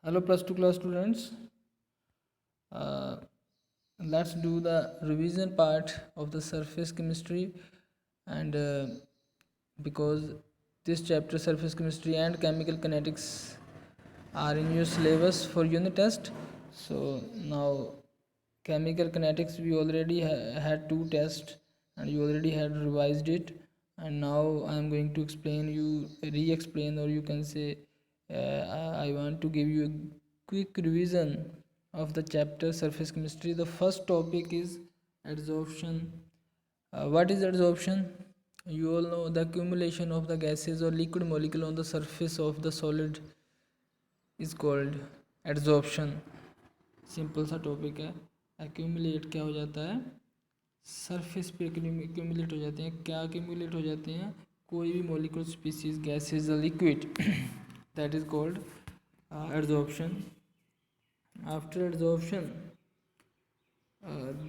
Hello plus 2 class students. Uh, let's do the revision part of the surface chemistry, and because this chapter surface chemistry and chemical kinetics are in your syllabus for unit test. So now chemical kinetics we already had two tests and you already had revised it, and now I am going to explain you, re-explain, or you can say I want to give you a quick revision of the chapter surface chemistry. The first topic is adsorption. What is adsorption? You all know the accumulation of the gases or liquid molecule on the surface of the solid is called adsorption. Simple सा topic है. Accumulate क्या हो जाता है? Surface पे accumulate हो जाते हैं. क्या एक्यूमुलेट हो जाते हैं? कोई भी molecule species gases liquid that is called adsorption. After adsorption,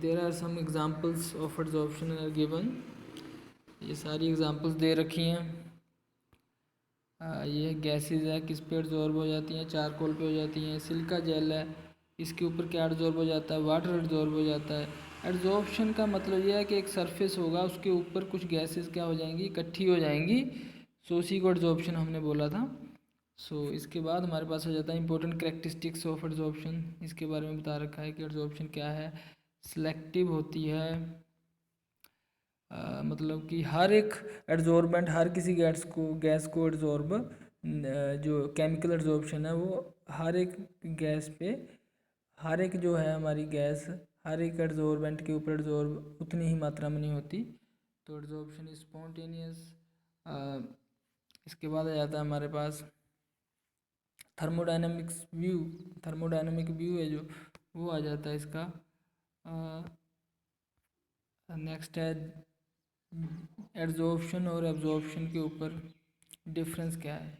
there are some examples of adsorption are given. ये सारी एग्जांपल्स दे रखी हैं. ये गैसेज है, किस पे एडजॉर्ब हो जाती हैं? चारकोल पे हो जाती हैं. सिलिका जेल है, इसके ऊपर क्या एडजॉर्ब हो जाता है? वाटर एडजॉर्ब हो जाता है. एडजॉर्प्शन का मतलब यह है कि एक सरफेस होगा, उसके ऊपर कुछ गैसेस क्या हो जाएंगी? इकट्ठी हो जाएंगी. सो उसी को एडजॉर्प्शन हमने बोला था. सो इसके बाद हमारे पास आ जाता है इंपॉर्टेंट कैरेक्टरिस्टिक्स ऑफ एडजॉर्प्शन. इसके बारे में बता रखा है कि एडजॉर्प्शन क्या है. सिलेक्टिव होती है. मतलब कि हर एक एडजॉर्बेंट हर किसी गैस को एडजॉर्ब, जो केमिकल एडजॉर्प्शन है वो हर एक गैस पे, हर एक जो है हमारी गैस हर एक एडजॉर्बेंट के ऊपर एडजॉर्ब उतनी ही मात्रा में नहीं होती. तो एडजॉर्प्शन इज स्पॉन्टेनियस. इसके बाद आ जाता है हमारे पास थर्मोडायनेमिक्स व्यू. थर्मोडायनेमिक व्यू है जो, वो आ जाता है इसका. नेक्स्ट है एडजॉर्प्शन और एब्जॉर्प्शन के ऊपर डिफरेंस क्या है.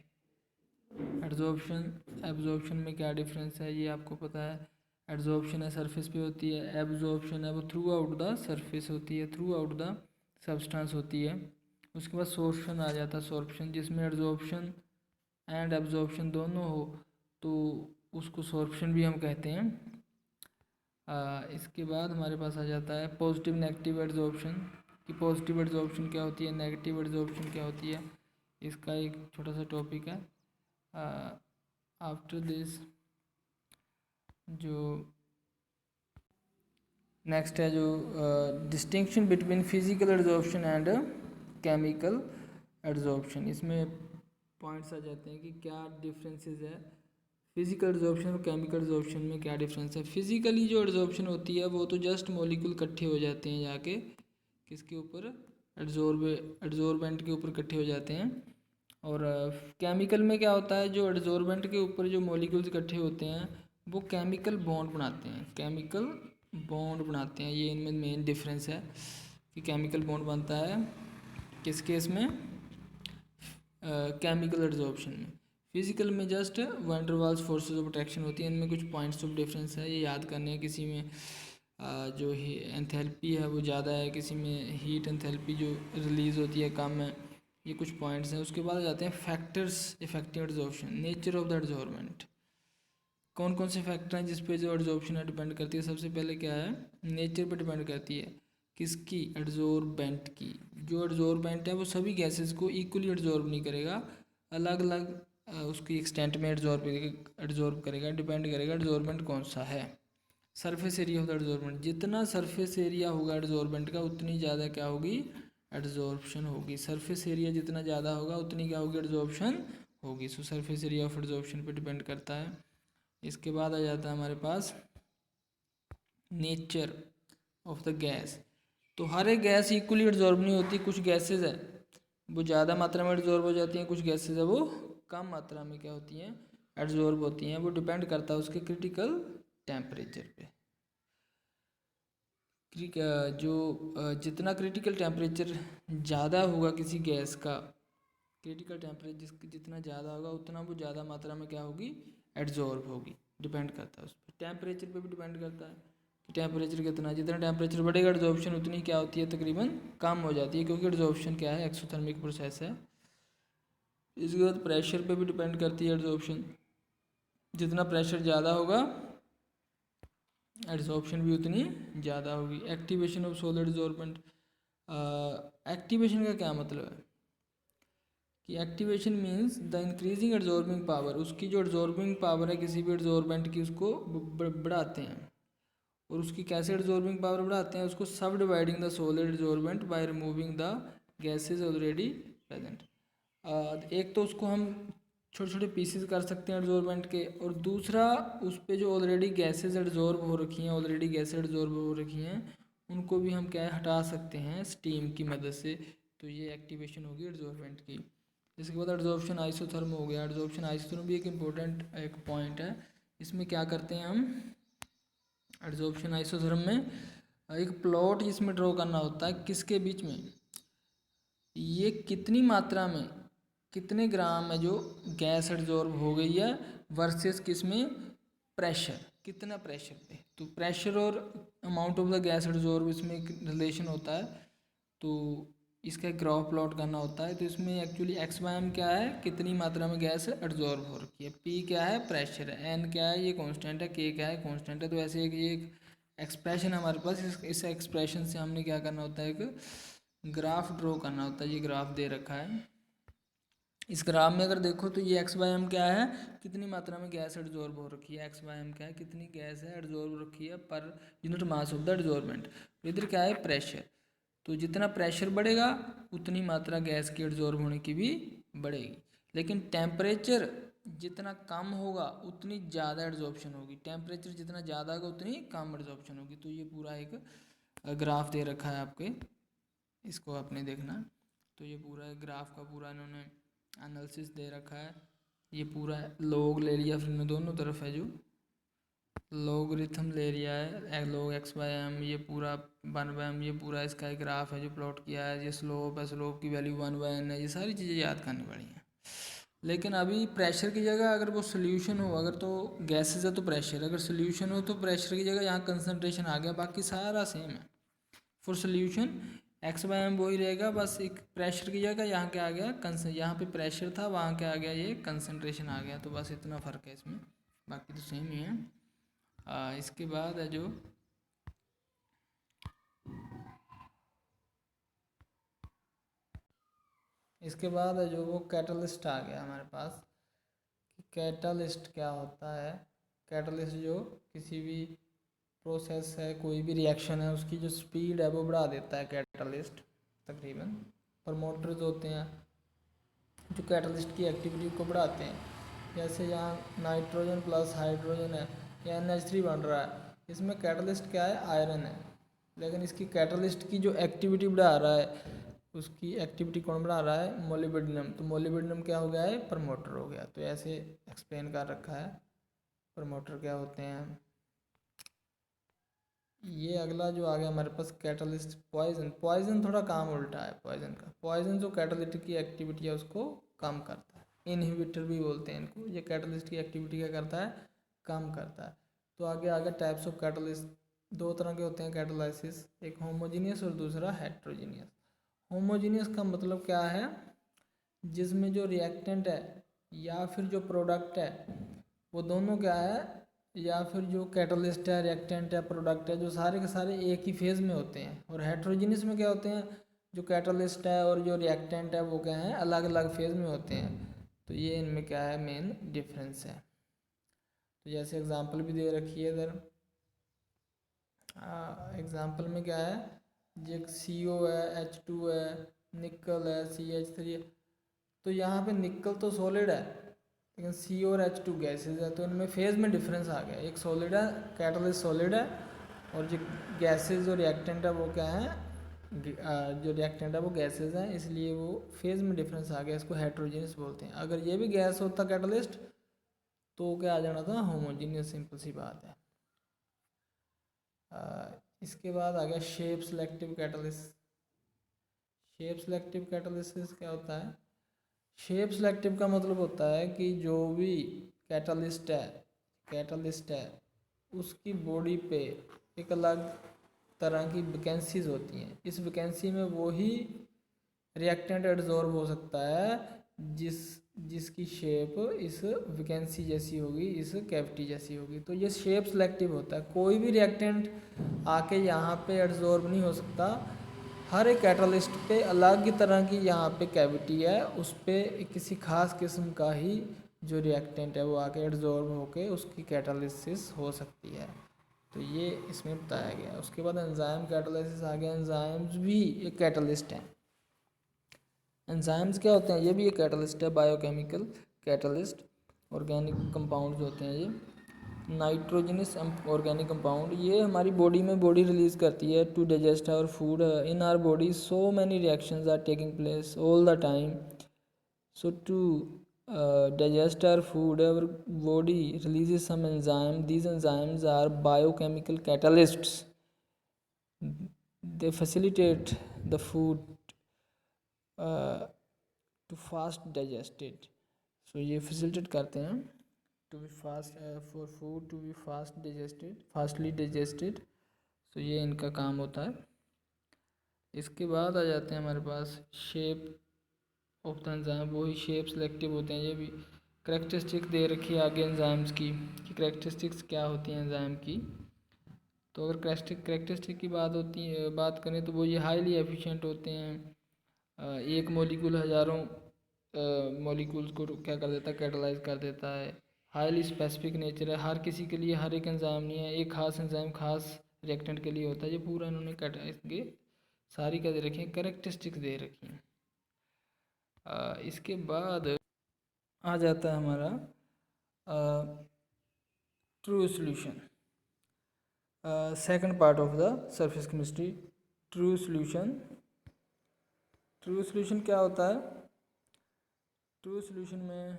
एडजॉर्प्शन एब्जॉर्प्शन में क्या डिफरेंस है ये आपको पता है. एडजॉर्प्शन है सरफेस पे होती है, एब्जॉर्प्शन है वो थ्रू आउट द सरफेस होती है, थ्रू आउट द सब्सटेंस होती है. उसके बाद सोर्प्शन आ जाता है, सोर्प्शन, जिसमें एडजॉर्प्शन एंड एब्जॉर्प्शन दोनों हो तो उसको सोर्प्शन भी हम कहते हैं. इसके बाद हमारे पास आ जाता है पॉजिटिव नेगेटिव एडजॉर्प्शन. कि पॉजिटिव एडजॉर्प्शन क्या होती है, नेगेटिव एडजॉर्प्शन क्या होती है. इसका एक छोटा सा टॉपिक है. आफ्टर दिस जो नेक्स्ट है जो distinction between physical adsorption and chemical adsorption. इसमें पॉइंट्स आ जाते हैं कि क्या डिफरेंसेस है फिजिकल एडजॉर्प्शन और केमिकल एडजॉर्प्शन में. क्या डिफरेंस है? फिजिकली जो एडजॉर्प्शन होती है वो तो जस्ट मॉलिक्यूल इकट्ठे हो जाते हैं जाके किसके ऊपर, एडजॉर्बेंट के ऊपर इकट्ठे हो जाते हैं. और केमिकल में क्या होता है, जो एडजॉर्बेंट के ऊपर जो मॉलिक्यूल्स इकट्ठे होते हैं वो केमिकल बॉन्ड बनाते हैं, केमिकल बॉन्ड बनाते हैं. ये इनमें मेन डिफरेंस है कि केमिकल बॉन्ड बनता है किस केस में, केमिकल एडजॉर्प्शन में. फिजिकल में just van der Waals forces of attraction होती है. इनमें कुछ पॉइंट्स ऑफ डिफरेंस है, ये याद करने हैं. किसी में जो एंथैल्पी है वो ज़्यादा है, किसी में हीट एंथैल्पी जो रिलीज़ होती है कम है. ये कुछ पॉइंट्स हैं. उसके बाद आ जाते हैं factors effective adsorption. Nature of the adsorbent, कौन कौन से फैक्टर हैं जिस पे जो एडजॉर्प्शन है डिपेंड करती है. सबसे पहले क्या है, नेचर पे डिपेंड करती है. किसकी? एडजॉर्बेंट की. जो एडजॉर्बेंट है वो सभी गैसेस को इक्वली एडजॉर्ब नहीं करेगा, अलग अलग उसकी एक्सटेंट में एडजॉर्ब करेगा. डिपेंड करेगा एडजॉर्बेंट कौन सा है. Surface area of the adsorbent, जितना सरफेस एरिया होगा एडजॉर्बेंट का उतनी ज़्यादा क्या होगी, एडजॉर्प्शन होगी. सरफेस एरिया जितना ज़्यादा होगा उतनी क्या होगी, एडजॉर्प्शन होगी. सो सरफेस एरिया ऑफ एडजॉर्प्शन पे डिपेंड करता है. इसके बाद आ जाता है हमारे पास नेचर ऑफ द गैस. तो हर एक गैस इक्वली एडजॉर्ब नहीं होती. कुछ गैसेज है वो ज़्यादा मात्रा में एडजॉर्ब हो जाती हैं, कुछ गैसेज है वो कम मात्रा में क्या होती हैं, एडजॉर्ब होती हैं. वो डिपेंड करता है उसके क्रिटिकल टेम्परेचर पे. जो जितना क्रिटिकल टेम्परेचर ज़्यादा होगा किसी गैस का, क्रिटिकल टेम्परेचर जितना ज़्यादा होगा उतना वो ज़्यादा मात्रा में क्या होगी, एडजॉर्ब होगी. डिपेंड करता है उस पर. टेम्परेचर पे भी डिपेंड करता है कि टेम्परेचर कितना, जितना टेम्परेचर बढ़ेगा एडजॉर्प्शन उतनी क्या होती है, तकरीबन कम हो जाती है, क्योंकि एडजॉर्प्शन क्या है, एक्सोथर्मिक प्रोसेस है. इसके बाद प्रेशर पे भी डिपेंड करती है एडजॉर्प्शन. जितना प्रेशर ज़्यादा होगा एड्सॉर्प्शन भी उतनी ज़्यादा होगी। Activation of solid adsorbent, activation का क्या मतलब है कि activation means the increasing adsorbing power, उसकी जो एड्सॉर्बिंग पावर है किसी भी एड्सॉर्बेंट की उसको बढ़ाते हैं। और उसकी कैसे एड्सॉर्बिंग पावर बढ़ाते हैं, उसको सब dividing the solid adsorbent by removing the gases already present. एक तो उसको हम छोटे छोटे पीसेस कर सकते हैं एड्सॉर्बेंट के, और दूसरा उस पर जो ऑलरेडी गैसेज एड्सॉर्ब हो रखी हैं, ऑलरेडी गैसेज एड्सॉर्ब हो रखी हैं, उनको भी हम क्या है हटा सकते हैं स्टीम की मदद से। तो ये एक्टिवेशन होगी एड्सॉर्बेंट की। इसके बाद एड्सॉर्प्शन आइसोथर्म हो गया। एड्सॉर्प्शन आइसोथर्म भी एक इम्पोर्टेंट एक पॉइंट है। इसमें क्या करते हैं हम एड्सॉर्प्शन आइसोथर्म में, एक प्लॉट इसमें ड्रॉ करना होता है किसके बीच में, ये कितनी मात्रा में कितने ग्राम में जो गैस एड्सॉर्ब हो गई है वर्सेस किस में प्रेशर, कितना प्रेशर पे। तो प्रेशर और amount of the gas adsorb इसमें एक रिलेशन होता है। तो इसका एक ग्राफ प्लॉट करना होता है। तो इसमें एक्चुअली एक्स वाई एम क्या है, कितनी मात्रा में गैस एड्सॉर्ब हो रखी है, पी क्या है प्रेशर है, एन क्या है ये कांस्टेंट है, के क्या है कांस्टेंट है। तो ऐसे एक एक्सप्रेशन हमारे पास, इस एक्सप्रेशन से हमने क्या करना होता है, एक ग्राफ ड्रॉ करना होता है। ये ग्राफ दे रखा है। इस ग्राफ में अगर देखो तो ये एक्स वाई एम क्या है, कितनी मात्रा में गैस एड्सॉर्ब हो रखी है, एक्स वाई एम क्या है कितनी गैस है एड्सॉर्ब हो रखी है per unit mass of the adsorbent. इधर क्या है प्रेशर, तो जितना प्रेशर बढ़ेगा उतनी मात्रा गैस की एड्सॉर्ब होने की भी बढ़ेगी। लेकिन टेम्परेचर जितना कम होगा उतनी ज़्यादा एड्सॉर्प्शन होगी, टेम्परेचर जितना ज़्यादा होगा उतनी कम एड्सॉर्प्शन होगी। तो ये पूरा एक ग्राफ दे रखा है आपके, इसको आपने देखना। तो ये पूरा ग्राफ का पूरा इन्होंने एनालिसिस दे रखा है। ये पूरा लॉग ले लिया, फिर दोनों तरफ है जो लॉगरिथम ले लिया है, लॉग एक्स बाय एम, ये पूरा 1/m, ये पूरा इसका एक ग्राफ है जो प्लॉट किया है। ये स्लोप है, स्लोप की वैल्यू 1/n है। ये सारी चीज़ें याद करनी पड़ी हैं। लेकिन अभी प्रेशर की जगह अगर वो सोल्यूशन हो, अगर तो गैसेज है तो प्रेशर, अगर सोल्यूशन हो तो प्रेशर की जगह यहाँ कंसनट्रेशन आ गया, बाकी सारा सेम है। For solution X by M वही रहेगा, बस एक प्रेशर की जगह यहाँ क्या आ गया यहाँ पे प्रेशर था, वहाँ क्या आ गया ये कंसनट्रेशन आ गया। तो बस इतना फ़र्क है इसमें, बाकी तो सेम ही है। इसके बाद है जो वो कैटलिस्ट आ गया हमारे पास। कैटलिस्ट क्या होता है, कैटलिस्ट जो किसी भी प्रोसेस है, कोई भी रिएक्शन है, उसकी जो स्पीड है वो बढ़ा देता है कैटलिस्ट तकरीबन। प्रमोटर्स होते हैं जो कैटलिस्ट की एक्टिविटी को बढ़ाते हैं। जैसे यहाँ नाइट्रोजन प्लस हाइड्रोजन है, या NH3 बन रहा है, इसमें कैटलिस्ट क्या है आयरन है, लेकिन इसकी कैटलिस्ट की जो एक्टिविटी बढ़ा रहा है, उसकी एक्टिविटी कौन बढ़ा रहा है मोलिब्डेनम। तो मोलिब्डेनम क्या हो गया है प्रमोटर हो गया। तो ऐसे एक्सप्लेन कर रखा है प्रमोटर क्या होते हैं। ये अगला जो आ गया हमारे पास कैटलिस्ट पॉइजन। पॉइजन थोड़ा काम उल्टा है पॉइजन का। पॉइजन जो कैटलिस्ट की एक्टिविटी है उसको कम करता है, इनहिबिटर भी बोलते हैं इनको। ये कैटलिस्ट की एक्टिविटी क्या करता है कम करता है। तो आगे आगे टाइप्स ऑफ कैटलिस्ट दो तरह के होते हैं कैटालिसिस, एक होमोजीनियस और दूसरा हेट्रोजीनियस। होमोजीनियस का मतलब क्या है, जिसमें जो रिएक्टेंट है या फिर जो प्रोडक्ट है वो दोनों क्या है, या फिर जो कैटलिस्ट है रिएक्टेंट है प्रोडक्ट है, जो सारे के सारे एक ही फेज़ में होते हैं। और हेट्रोजीनियस में क्या होते हैं, जो कैटलिस्ट है और जो रिएक्टेंट है वो क्या है अलग अलग फेज़ में होते हैं। तो ये इनमें क्या है मेन डिफरेंस है। तो जैसे एग्जांपल भी दे रखी है इधर। एग्जांपल में क्या है, जो CO है, H2 है, निकल है, CH3 है। तो यहाँ पे निकल तो सॉलिड है लेकिन CO और H2 गैसेज है। तो इनमें फेज़ में डिफरेंस आ गया, एक सॉलिड है कैटलिस्ट सॉलिड है, और जो गैसेज और रिएक्टेंट है वो क्या है जो रिएक्टेंट है वो गैसेज हैं, इसलिए वो फेज़ में डिफरेंस आ गया, इसको हेट्रोजीनियस बोलते हैं। अगर ये भी गैस होता कैटलिस्ट तो क्या आ जाना था होमोजीनियस, सिंपल सी बात है। इसके बाद आ गया shape selective catalyst. Shape selective catalysis क्या होता है, शेप सेलेक्टिव का मतलब होता है कि जो भी कैटलिस्ट है उसकी बॉडी पे एक अलग तरह की वैकेंसीज होती हैं। इस वैकेंसी में वो ही रिएक्टेंट एड्सॉर्ब हो सकता है जिसकी शेप इस वैकेंसी जैसी होगी, इस कैविटी जैसी होगी। तो ये शेप सिलेक्टिव होता है, कोई भी रिएक्टेंट आके यहाँ पे एड्जॉर्ब नहीं हो सकता। हर एक कैटलिस्ट पे अलग ही तरह की यहाँ पे कैविटी है, उस पर किसी खास किस्म का ही जो रिएक्टेंट है वो आके एड्जॉर्ब होके उसकी कैटालिसिस हो सकती है। तो ये इसमें बताया गया है। उसके बाद एंजाइम कैटालिसिस आ गया। एंजाइम्स भी एक कैटलिस्ट हैं। एंजाइम्स क्या होते हैं? ये भी एक कैटलिस्ट है, बायोकेमिकल कैटलिस्ट। ऑर्गेनिक कंपाउंड्स होते हैं ये, नाइट्रोजनस ऑर्गेनिक कंपाउंड। ये हमारी बॉडी में बॉडी रिलीज करती है to digest our food. In our body so many reactions are taking place all the time. So to digest our food, our body releases some enzyme. These enzymes are biochemical catalysts. They facilitate the food to fast digested. So ये facilitate करते हैं to be fast for food to be fast digested, fastly digested. So ये इनका काम होता है। इसके बाद आ जाते हैं हमारे पास शेप ऑफ द एंजाइम। वही शेप सेलेक्टिव होते हैं। ये भी करेक्टरिस्टिक दे रखी है आगे एंजाइम्स की कि करेक्टरिस्टिक्स क्या होती हैं एंजाइम की। तो अगर करेक्टरिस्टिक की बात करें तो वो ये हाईली एफिशिएंट होते हैं। एक मॉलिक्यूल हज़ारों मॉलिक्यूल्स को क्या कर देता है, कैटालाइज कर देता है। हाईली स्पेसिफिक नेचर है, हर किसी के लिए हर एक एंजाइम नहीं है, एक खास एंजाइम खास रिएक्टेंट के लिए होता है। ये पूरा इन्होंने इसके सारी क्या दे रखी हैं, करेक्टरिस्टिक्स दे रखी हैं। इसके बाद आ जाता है हमारा true solution, second part of the surface chemistry, true solution. True solution क्या होता है? ट्रू सॉल्यूशन में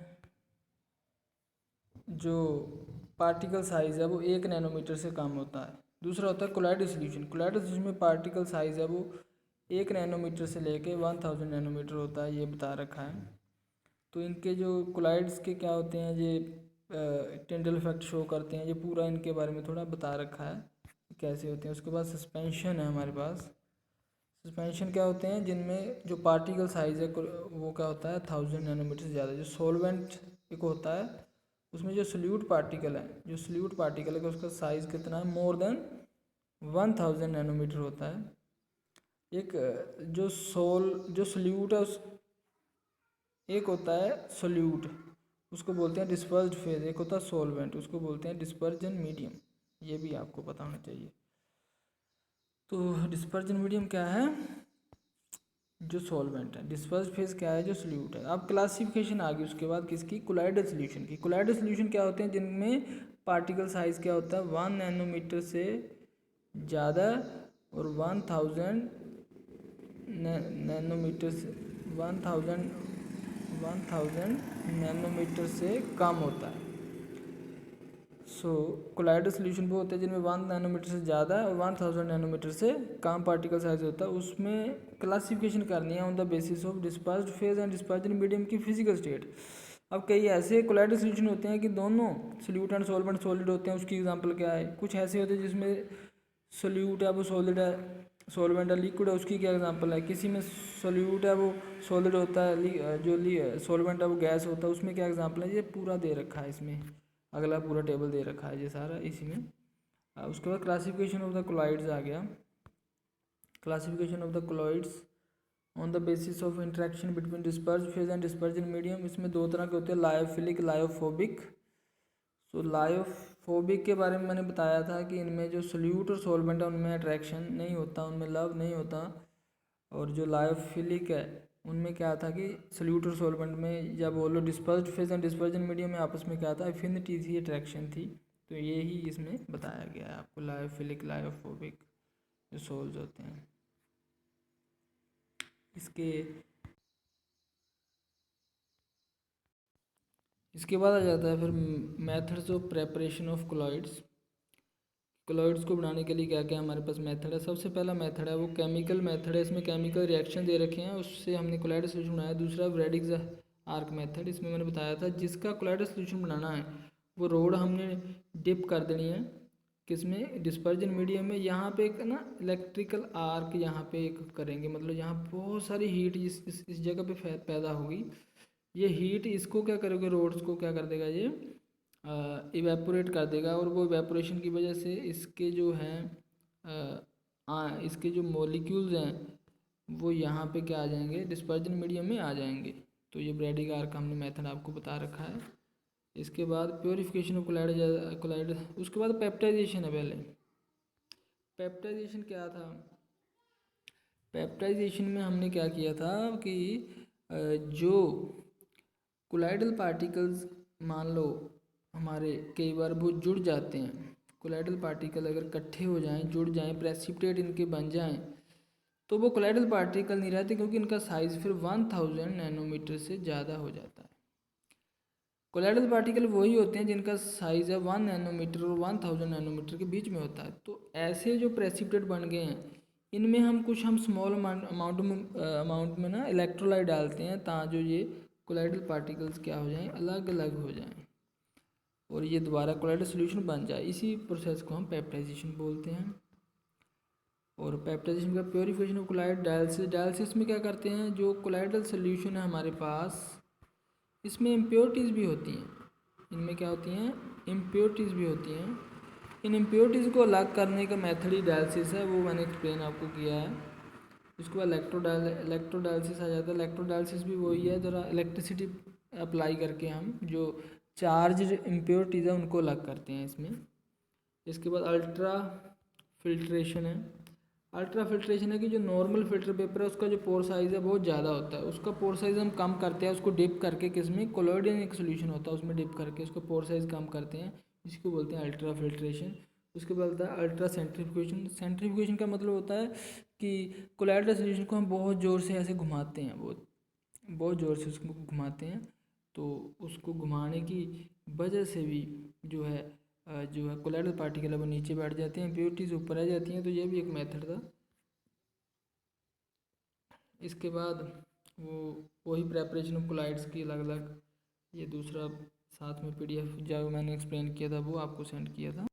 जो पार्टिकल साइज़ है वो 1 नैनोमीटर से कम होता है। दूसरा होता है कोलाइडल सॉल्यूशन। कोलाइडल सॉल्यूशन में पार्टिकल साइज़ है वो 1 नैनोमीटर से लेके 1000 नैनोमीटर होता है, ये बता रखा है। तो इनके जो कोलाइड्स के क्या होते हैं, ये टिंडल इफेक्ट शो करते हैं। ये पूरा इनके बारे में थोड़ा बता रखा है कैसे होते हैं। उसके बाद सस्पेंशन है हमारे पास। सस्पेंशन क्या होते हैं? जिनमें जो पार्टिकल साइज़ है वो क्या होता है 1000 नैनोमीटर से ज़्यादा। जो सॉल्वेंट एक होता है उसमें जो सोल्यूट पार्टिकल है, जो सोल्यूट पार्टिकल है उसका साइज़ कितना है, मोर देन 1000 नैनोमीटर होता है। एक जो सोल्यूट है उस एक होता है सोल्यूट, उसको बोलते हैं डिस्पर्स्ड फेज। एक होता है सॉल्वेंट, उसको बोलते हैं डिस्पर्जन मीडियम। ये भी आपको पता होना चाहिए। तो डिस्पर्जन मीडियम क्या है? जो सॉल्वेंट है। डिस्पर्स्ड फेज क्या है? जो सोल्यूट है। अब क्लासिफिकेशन आ गई उसके बाद किसकी? कोलाइडल सॉल्यूशन की। कोलाइडल सॉल्यूशन क्या होते हैं? जिनमें पार्टिकल साइज़ क्या होता है 1 नैनोमीटर से ज़्यादा और 1000 नैनोमीटर से 1000 नैनोमीटर से कम होता है। सो कोलाइडल सॉल्यूशन वो होते हैं जिनमें 1 नैनोमीटर से ज़्यादा और 1000 नैनोमीटर से कम पार्टिकल साइज होता है। उसमें क्लासिफिकेशन करनी है on the basis of dispersed phase and dispersion medium की फिजिकल स्टेट। अब कई ऐसे कोलाइडल सॉल्यूशन होते हैं कि दोनों सोल्यूट एंड सॉल्वेंट सॉलिड होते हैं। उसकी एग्जांपल क्या है? कुछ ऐसे होते हैं जिसमें सोल्यूट है वो सॉलिड है, सॉल्वेंट है लिक्विड है, उसकी क्या एग्जांपल है? किसी में सोल्यूट है वो सॉलिड होता है, जो सॉल्वेंट है वो गैस होता है, उसमें क्या एग्जांपल है? ये पूरा दे रखा है इसमें, अगला पूरा टेबल दे रखा है ये सारा इसी में। उसके बाद क्लासिफिकेशन ऑफ द कोलाइड्स आ गया। Classification of the colloids on the basis of interaction between disperse phase and dispersion medium. इसमें दो तरह के होते हैं, लायोफिलिक, लायोफोबिक। तो लायोफोबिक के बारे में मैंने बताया था कि इनमें जो सोल्यूट और सॉल्वेंट है उनमें अट्रैक्शन नहीं होता, उनमें लव नहीं होता। और जो लायोफिलिक है उनमें क्या था कि सोल्यूट और सॉल्वेंट में या बोलो dispersed phase and dispersion medium में आपस में क्या था, एफिनिटी थी, अट्रैक्शन थी। तो ये ही इसमें बताया गया है आपको, लायोफिलिक, लायोफोबिक जो सोल्स होते हैं। इसके बाद आ जाता है फिर methods of preparation of colloids. Colloids को बनाने के लिए क्या क्या हमारे पास मेथड है? सबसे पहला मेथड है वो केमिकल मेथड है। इसमें केमिकल रिएक्शन दे रखे हैं, उससे हमने कोलॉइड सोल्यूशन बनाया। दूसरा ब्रैडिक्स आर्क मेथड, इसमें मैंने बताया था जिसका कोलॉइड सोल्यूशन बनाना है वो रोड हमने डिप कर देनी है किसमें? डिस्पर्जन मीडियम में। यहाँ पे एक ना इलेक्ट्रिकल आर्क यहाँ पे एक करेंगे, मतलब यहाँ बहुत सारी हीट इस जगह पे पैदा होगी ये हीट इसको क्या करेगा, रोड्स को क्या कर देगा, ये इवेपोरेट कर देगा, और वो इवेपोरेशन की वजह से इसके जो हैं इसके जो मॉलिक्यूल्स हैं वो यहाँ पे क्या आ जाएंगे, डिस्पर्जन मीडियम में आ जाएंगे। तो ये ब्रैडीगार का हमने मेथड आपको बता रखा है। इसके बाद प्योरीफिकेशन ऑफ कोलाइड, उसके बाद पेप्टाइजेशन है। पहले पेप्टाइजेशन क्या था, पेप्टाइजेशन में हमने क्या किया था कि जो कोलाइडल पार्टिकल्स मान लो हमारे कई बार वो जुड़ जाते हैं, कोलाइडल पार्टिकल अगर इकट्ठे हो जाएं, जुड़ जाएं, प्रेसिपिटेट इनके बन जाएं, तो वो कोलाइडल पार्टिकल नहीं रहते, क्योंकि इनका साइज़ फिर 1000 नैनोमीटर से ज़्यादा हो जाता है। कोलाइडल पार्टिकल वही होते हैं जिनका साइज़ है 1 नैनोमीटर और 1000 नैनोमीटर के बीच में होता है। तो ऐसे जो प्रेसिपिटेट बन गए हैं, इनमें हम स्मॉल अमाउंट में ना इलेक्ट्रोलाइट डालते हैं, ताकि जो ये कोलाइडल पार्टिकल्स क्या हो जाएं, अलग अलग हो जाएं और ये दोबारा कोलाइडल सोल्यूशन बन जाए। इसी प्रोसेस को हम पेप्टाइजेशन बोलते हैं। और पेप्टाइजेशन का प्योरीफिकेशन ऑफ कोलाइड, डायलिसिस में क्या करते हैं, जो कोलाइडल सोल्यूशन है हमारे पास, इसमें इम्प्योरिटीज़ भी होती हैं। इनमें क्या होती हैं, इम्प्योरिटीज़ भी होती हैं। इन इम्प्योरिटीज़ को अलग करने का मेथड ही डायलिसिस है, वो मैंने एक्सप्लेन आपको किया है। उसके बाद इलेक्ट्रोडायलिसिस आ जाता है। इलेक्ट्रोडायलिसिस भी वही है, ज़रा इलेक्ट्रिसिटी अप्लाई करके हम जो चार्ज इम्प्योरिटीज़ है उनको अलग करते हैं इसमें। इसके बाद अल्ट्रा फिल्ट्रेशन है। अल्ट्रा फिल्ट्रेशन है कि जो नॉर्मल फिल्टर पेपर है उसका जो पोर साइज़ है बहुत ज़्यादा होता है, उसका पोर साइज़ हम कम करते हैं, उसको डिप करके किसमें, कोलोइडियन एक सोल्यूशन होता है उसमें डिप करके उसका पोर साइज़ कम करते हैं, इसको बोलते हैं अल्ट्रा फिल्ट्रेशन। उसके बाद होता है अल्ट्रा सेंट्रीफ्यूगेशन। सेंट्रीफ्यूगेशन का मतलब होता है कि कोलाइडल सोल्यूशन को हम बहुत ज़ोर से ऐसे घुमाते हैं, बहुत ज़ोर से उसको घुमाते हैं, तो उसको घुमाने की वजह से भी जो है कोलाइडल पार्टिकल है वो नीचे बैठ जाते हैं, इम्प्योरिटीज़ ऊपर आ जाती हैं। तो ये भी एक मेथड था। इसके बाद वही प्रेपरेशन ऑफ कोलाइड्स की अलग अलग, ये दूसरा साथ में पीडीएफ जो मैंने एक्सप्लेन किया था वो आपको सेंड किया था।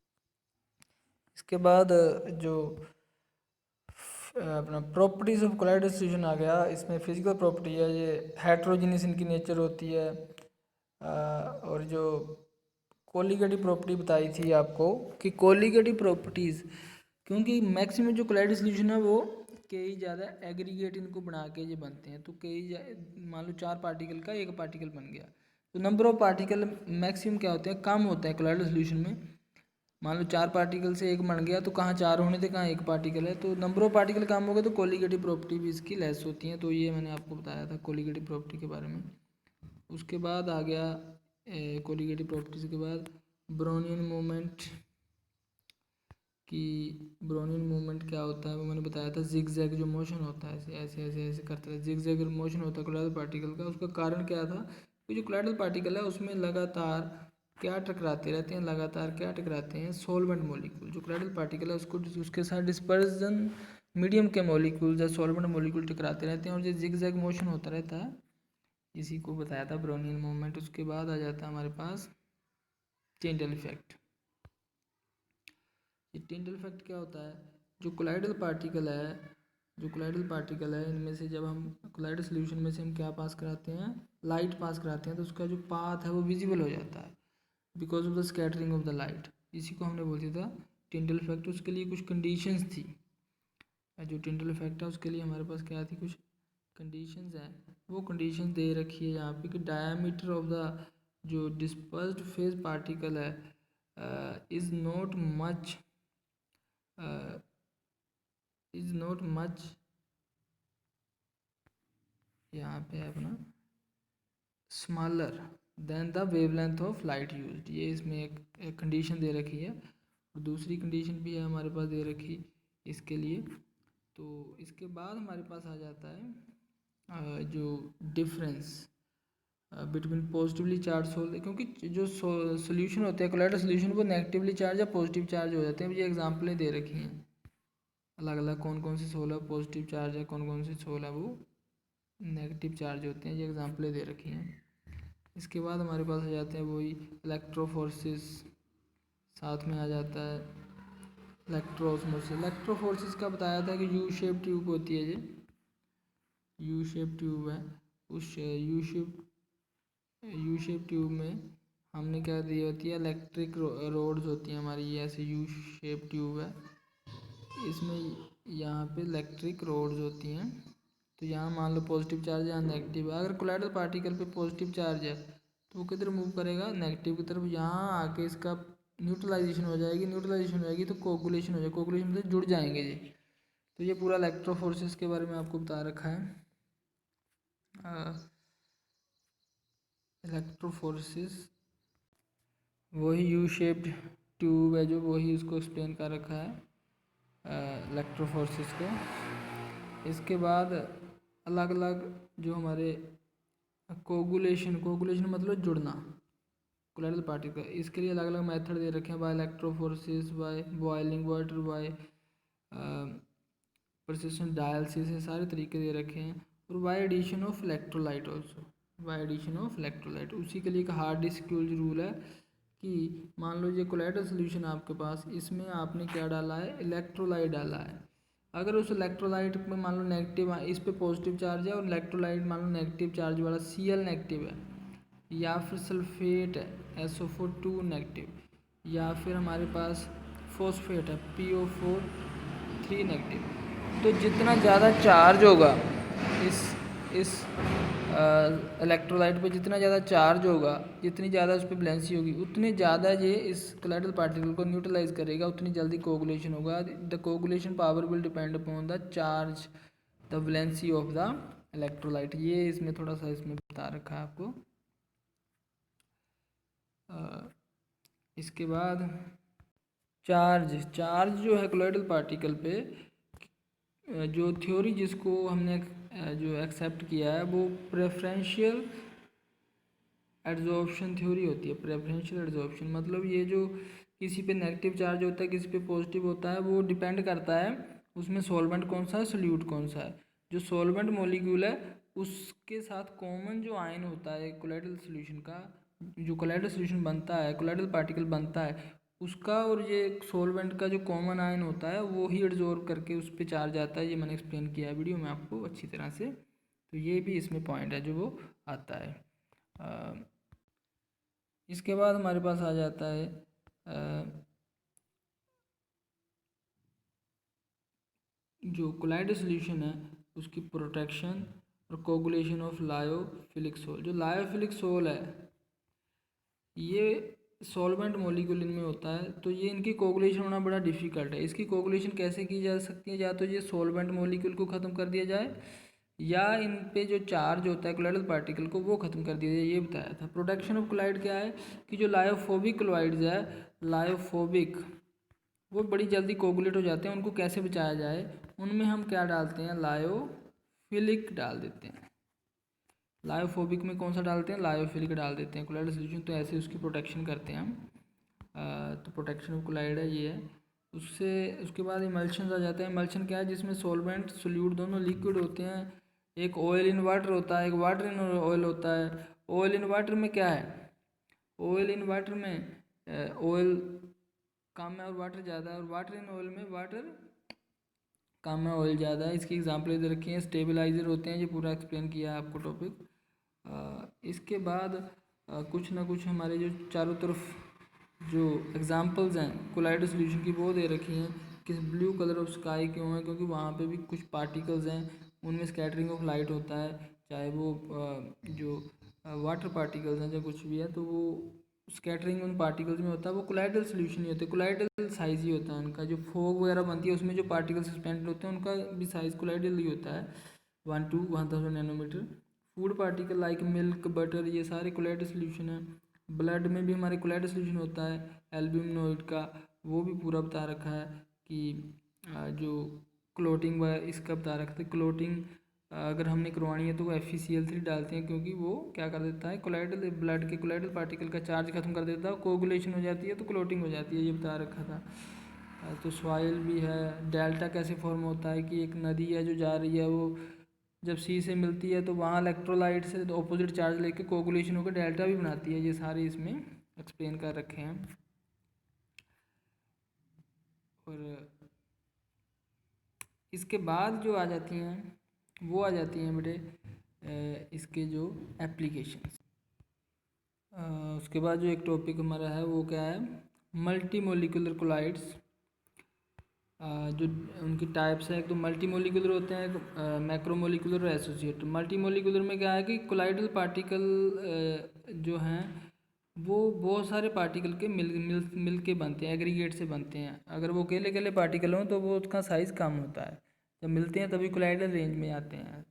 इसके बाद जो अपना प्रॉपर्टीज़ ऑफ कोलाइडल सोल्यूशन आ गया, इसमें फिजिकल प्रॉपर्टी है, ये हेट्रोजीनियस इनकी नेचर होती है। और जो कोलिगेटिव प्रॉपर्टी बताई थी आपको कि कोलिगेटिव प्रॉपर्टीज़, क्योंकि मैक्सिमम जो कोलाइडल सोल्यूशन है वो कई ज़्यादा एग्रीगेट इनको बना के ये बनते हैं, तो मान लो 4 पार्टिकल का 1 पार्टिकल बन गया, तो नंबर ऑफ पार्टिकल मैक्सिमम क्या होते हैं, कम होता है कोलाइडल सोल्यूशन में। मान लो 4 पार्टिकल से 1 बन गया, तो कहाँ 4 होने थे, कहाँ 1 पार्टिकल है, तो नंबर ऑफ पार्टिकल कम हो गए तो कोलिगेटिव प्रॉपर्टी भी इसकी लेस होती हैं। तो ये मैंने आपको बताया था कोलिगेटिव प्रॉपर्टी के बारे में। उसके बाद आ गया कोलिगेटिव प्रॉपर्टीज के बाद ब्रोनियन मूवमेंट, कि ब्रोनियन मूवमेंट क्या होता है वो मैंने बताया था। जिग जैग जो मोशन होता है, ऐसे ऐसे ऐसे ऐसे करता है, जिग जैग मोशन होता है कोलाइडल पार्टिकल का। उसका कारण क्या था कि जो कोलाइडल पार्टिकल है उसमें लगातार क्या टकराते रहते हैं, लगातार क्या टकराते हैं, सॉल्वेंट मॉलिक्यूल। जो कोलाइडल पार्टिकल है उसको उसके साथ डिस्पर्जन मीडियम के मॉलिक्यूल या सॉल्वेंट मॉलिक्यूल टकराते रहते हैं, और जो जिग जैग मोशन होता रहता है, इसी को बताया था ब्रोनियन मूवमेंट। उसके बाद आ जाता है हमारे पास टिंडल इफेक्ट। ये टिंडल इफेक्ट क्या होता है, जो कोलाइडल पार्टिकल है इनमें से जब हम कोलाइडल सोल्यूशन में से हम क्या पास कराते हैं, लाइट पास कराते हैं, तो उसका जो पाथ है वो विजिबल हो जाता है because of the scattering of the light. इसी को हमने बोलते था टिंडल इफेक्ट। उसके लिए कुछ कंडीशंस थी, जो टिंडल इफेक्ट है उसके लिए हमारे पास क्या थी, कुछ कंडीशंस हैं। वो कंडीशन दे रखी है यहाँ पे कि डायामीटर ऑफ द जो डिस्पर्स्ड फेज पार्टिकल है इज़ नॉट मच यहाँ पे है अपना smaller than the wavelength of light used. ये इसमें एक कंडीशन दे रखी है, और दूसरी कंडीशन भी है हमारे पास दे रखी इसके लिए। तो इसके बाद हमारे पास आ जाता है जो difference between positively charge sol, क्योंकि जो सोल्यूशन होते हैं कोलाइडल सोल्यूशन वो नेगेटिवली चार्ज या पॉजिटिव चार्ज हो जाते हैं। ये एग्जांपलें दे रखी हैं अलग अलग, कौन कौन से सोल है पॉजिटिव चार्ज है, कौन कौन से सोल है वो नेगेटिव चार्ज होते हैं, ये एग्जांपलें दे रखी हैं। इसके बाद हमारे पास आ जाते हैं वही इलेक्ट्रोफोर्सेस, साथ में आ जाता है इलेक्ट्रोस्मोसिस। इलेक्ट्रोफोर्सेस का बताया था कि यू शेप ट्यूब होती है, ये यू शेप ट्यूब है, उस U shape U shape tube में हमने क्या दी होती है, इलेक्ट्रिक रोड्स होती हैं हमारी, ये ऐसे यू शेप ट्यूब है, इसमें यहाँ पे इलेक्ट्रिक रोड्स होती हैं। तो यहाँ मान लो पॉजिटिव चार्ज है, यहाँ नेगेटिव है। अगर कोलाइडल पार्टिकल पे पॉजिटिव चार्ज है तो वो किधर मूव करेगा, नेगेटिव की तरफ। यहाँ आके इसका न्यूट्रलाइजेशन हो जाएगी, न्यूट्रलाइजेशन हो जाएगी तो कोगुलेशन हो जाएगी, कोगुलेशन से जुड़ जाएंगे ये। तो ये पूरा इलेक्ट्रोफोर्सेस के बारे में आपको बता रखा है। इलेक्ट्रोफोर्सेस वही यू शेप्ड ट्यूब है जो वही उसको एक्सप्लेन कर रखा है इलेक्ट्रोफोर्सेस को। इसके बाद अलग अलग जो हमारे कोगुलेशन मतलब जुड़ना कोलाइडल पार्टिकल, इसके लिए अलग अलग मेथड दे रखे हैं, by electrophoresis, by boiling water, by persistent dialysis, ये सारे तरीके दे रखे हैं। और by addition of electrolyte also, by addition of electrolyte. उसी के लिए एक हार्ड डिस्क रूल है कि मान लो ये कोलाइडल सोल्यूशन आपके पास, इसमें आपने क्या डाला है, इलेक्ट्रोलाइट डाला है। अगर उस इलेक्ट्रोलाइट में मान लो नेगेटिव, इस पे पॉजिटिव चार्ज है और इलेक्ट्रोलाइट मान लो नेगेटिव चार्ज वाला Cl नेगेटिव है, या फिर सल्फेट है SO4 नेगेटिव, या फिर हमारे पास फॉस्फेट है PO4 नेगेटिव। तो जितना ज़्यादा चार्ज होगा इस इलेक्ट्रोलाइट पे, जितना ज़्यादा चार्ज होगा, जितनी ज़्यादा उस पर वैलेंसी होगी, उतनी ज़्यादा ये इस कोलाइडल पार्टिकल को न्यूट्रलाइज करेगा, उतनी जल्दी कोगुलेशन होगा। The coagulation power will depend upon the charge, the valency of the electrolyte. ये इसमें थोड़ा सा इसमें बता रखा है आपको। इसके बाद चार्ज जो है कोलाइडल पार्टिकल पे, जो थ्योरी जिसको हमने जो एक्सेप्ट किया है वो प्रेफरेंशियल एड्जॉर्प्शन थ्योरी होती है। प्रेफरेंशियल एड्जॉर्प्शन मतलब ये जो किसी पे नेगेटिव चार्ज होता है, किसी पे पॉजिटिव होता है, वो डिपेंड करता है उसमें सॉल्वेंट कौन सा है, सोल्यूट कौन सा है। जो सॉल्वेंट मॉलिक्यूल है उसके साथ कॉमन जो आयन होता है कोलाइडल सोल्यूशन का, जो कोलाइडल सोल्यूशन बनता है, कोलाइडल पार्टिकल बनता है, उसका और ये सॉल्वेंट का जो कॉमन आयन होता है वो ही एड्जॉर्ब करके उस पर चार्ज आता है। ये मैंने एक्सप्लेन किया है वीडियो में आपको अच्छी तरह से। तो ये भी इसमें पॉइंट है जो वो आता है। इसके बाद हमारे पास आ जाता है जो कोलाइडल सॉल्यूशन है उसकी प्रोटेक्शन और कोगुलेशन ऑफ लायोफिलिक सोल। जो लायोफिलिक सोल है ये सॉल्वेंट मॉलिक्यूल इनमें होता है, तो ये इनकी कोगुलेशन होना बड़ा डिफ़िकल्ट है। इसकी कोगुलेशन कैसे की जा सकती है, या तो ये सॉल्वेंट मॉलिक्यूल को ख़त्म कर दिया जाए, या इन पे जो चार्ज होता है कोलाइडल पार्टिकल को वो ख़त्म कर दिया जाए, ये बताया था। प्रोटेक्शन ऑफ कोलाइड क्या है कि जो लायोफोबिक कोलाइड्स है, लायोफोबिक, वो बड़ी जल्दी कोगुलेट हो जाते हैं, उनको कैसे बचाया जाए, उनमें हम क्या डालते हैं, लायोफिलिक डाल देते हैं। लायोफोबिक में कौन सा डालते हैं, लायोफिलिक डाल देते हैं कोलाइडल सोल्यूशन। तो ऐसे उसकी प्रोटेक्शन करते हैं हम। तो प्रोटेक्शन ऑफ कोलाइड है ये है। उससे उसके बाद इमल्शन आ जाता है। इमल्शन क्या है, जिसमें सॉल्वेंट सोल्यूट दोनों लिक्विड होते हैं। एक ऑयल इन वाटर होता है, एक वाटर इन ऑयल होता है। ऑयल इन वाटर में क्या है, ऑयल इन वाटर में ऑयल कम है और वाटर ज़्यादा है, और वाटर इन ऑयल में वाटर कम है ऑयल ज़्यादा है। इसकी एग्जांपल इधर रखी है, स्टेबलाइजर होते हैं, ये पूरा एक्सप्लेन किया है आपको टॉपिक। इसके बाद कुछ ना कुछ हमारे जो चारों तरफ जो एग्जांपल्स हैं कोलाइडल सॉल्यूशन की वो दे रखी हैं कि ब्लू कलर ऑफ स्काई क्यों है, क्योंकि वहाँ पे भी कुछ पार्टिकल्स हैं, उनमें स्कैटरिंग ऑफ लाइट होता है, चाहे वो जो वाटर पार्टिकल्स हैं, जो कुछ भी है, तो वो स्कैटरिंग उन पार्टिकल्स में होता है। वो कोलाइडल सॉल्यूशन ही होते हैं, कोलाइडल साइज ही होता है उनका। जो फोग वगैरह बनती है उसमें जो पार्टिकल्स सस्पेंडेड होते हैं उनका भी साइज कोलाइडल ही होता है, 1 to 1000 nanometer. Food particle like milk, butter, ये सारे कोलाइडल सॉल्यूशन है। ब्लड में भी हमारे कोलाइडल सॉल्यूशन होता है एल्ब्यूमिनॉइड का, वो भी पूरा बता रखा है कि जो क्लोटिंग व इसका बता रखा था। क्लोटिंग अगर हमने करवानी है तो वो FeCl3 डालते हैं, क्योंकि वो क्या कर देता है, कोलाइडल ब्लड के कोलाइडल पार्टिकल का चार्ज खत्म कर देता है, कोगुलेशन हो जाती है तो क्लोटिंग हो जाती है, ये बता रखा था। तो सॉइल भी है। डेल्टा कैसे फॉर्म होता है कि एक नदी है जो जा रही है, वो जब सी से मिलती है तो वहाँ इलेक्ट्रोलाइट से तो ऑपोजिट चार्ज लेके कोगुलेशन होकर डेल्टा भी बनाती है। ये सारे इसमें एक्सप्लेन कर रखे हैं। और इसके बाद जो आ जाती हैं वो आ जाती हैं बेटे इसके जो एप्लीकेशंस। उसके बाद जो एक टॉपिक हमारा है वो क्या है, मल्टी मोलिकुलर कोलाइड्स। जो उनकी टाइप्स हैं, एक तो मल्टी मोलिकुलर होते हैं, एक मैक्रो मोलिकुलर और एसोसिएटेड। मल्टी मोलिकुलर में क्या है कि कोलाइडल पार्टिकल जो हैं वो बहुत सारे पार्टिकल के मिल मिल मिल के बनते हैं, एग्रीगेट से बनते हैं। अगर वो अकेले अकेले पार्टिकल हों तो वो उसका साइज़ कम होता है, जब मिलते हैं तभी कोलाइडल रेंज में आते हैं।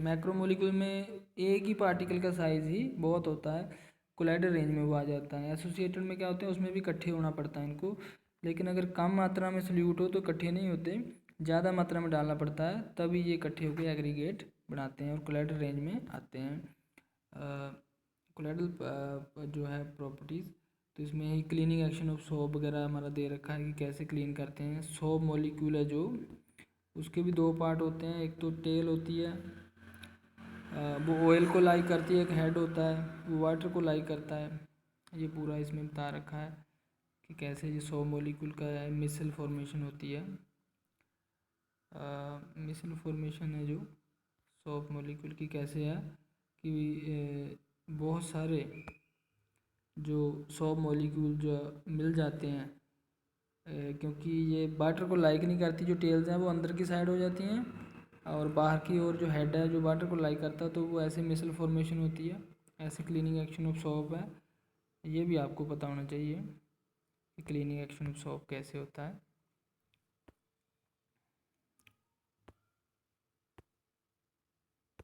मैक्रो मोलिकुलर में एक ही पार्टिकल का साइज़ ही बहुत होता है, कोलाइडल रेंज में वो आ जाता है। एसोसिएटेड में क्या होता है, उसमें भी इकट्ठे होना पड़ता है इनको, लेकिन अगर कम मात्रा में सोल्यूट हो तो इकट्ठे नहीं होते, ज़्यादा मात्रा में डालना पड़ता है तभी ये इकट्ठे होकर एग्रीगेट बनाते हैं और कोलाइडल रेंज में आते हैं। कोलाइडल जो है प्रॉपर्टीज़, तो इसमें ही क्लीनिंग एक्शन ऑफ सोप वगैरह हमारा दे रखा है कि कैसे क्लीन करते हैं। सोप मॉलिक्यूल है जो, उसके भी दो पार्ट होते हैं, एक तो टेल होती है वो ऑयल को लाई करती है, एक हेड होता है वो वाटर को लाई करता है। ये पूरा इसमें बता रखा है कि कैसे ये सो मॉलिक्यूल का मिसल फॉर्मेशन होती है। मिसल फॉर्मेशन है जो सॉप मॉलिक्यूल की कैसे है कि बहुत सारे जो सॉप मॉलिक्यूल जो मिल जाते हैं, क्योंकि ये वाटर को लाइक नहीं करती, जो टेल्स हैं वो अंदर की साइड हो जाती हैं और बाहर की ओर जो हेड है जो वाटर को लाइक करता है, तो वो ऐसे मिसल फॉर्मेशन होती है। ऐसे क्लीनिंग एक्शन ऑफ सॉप है, ये भी आपको पता होना चाहिए कि क्लीनिंग एक्शन ऑफ सॉप कैसे होता है।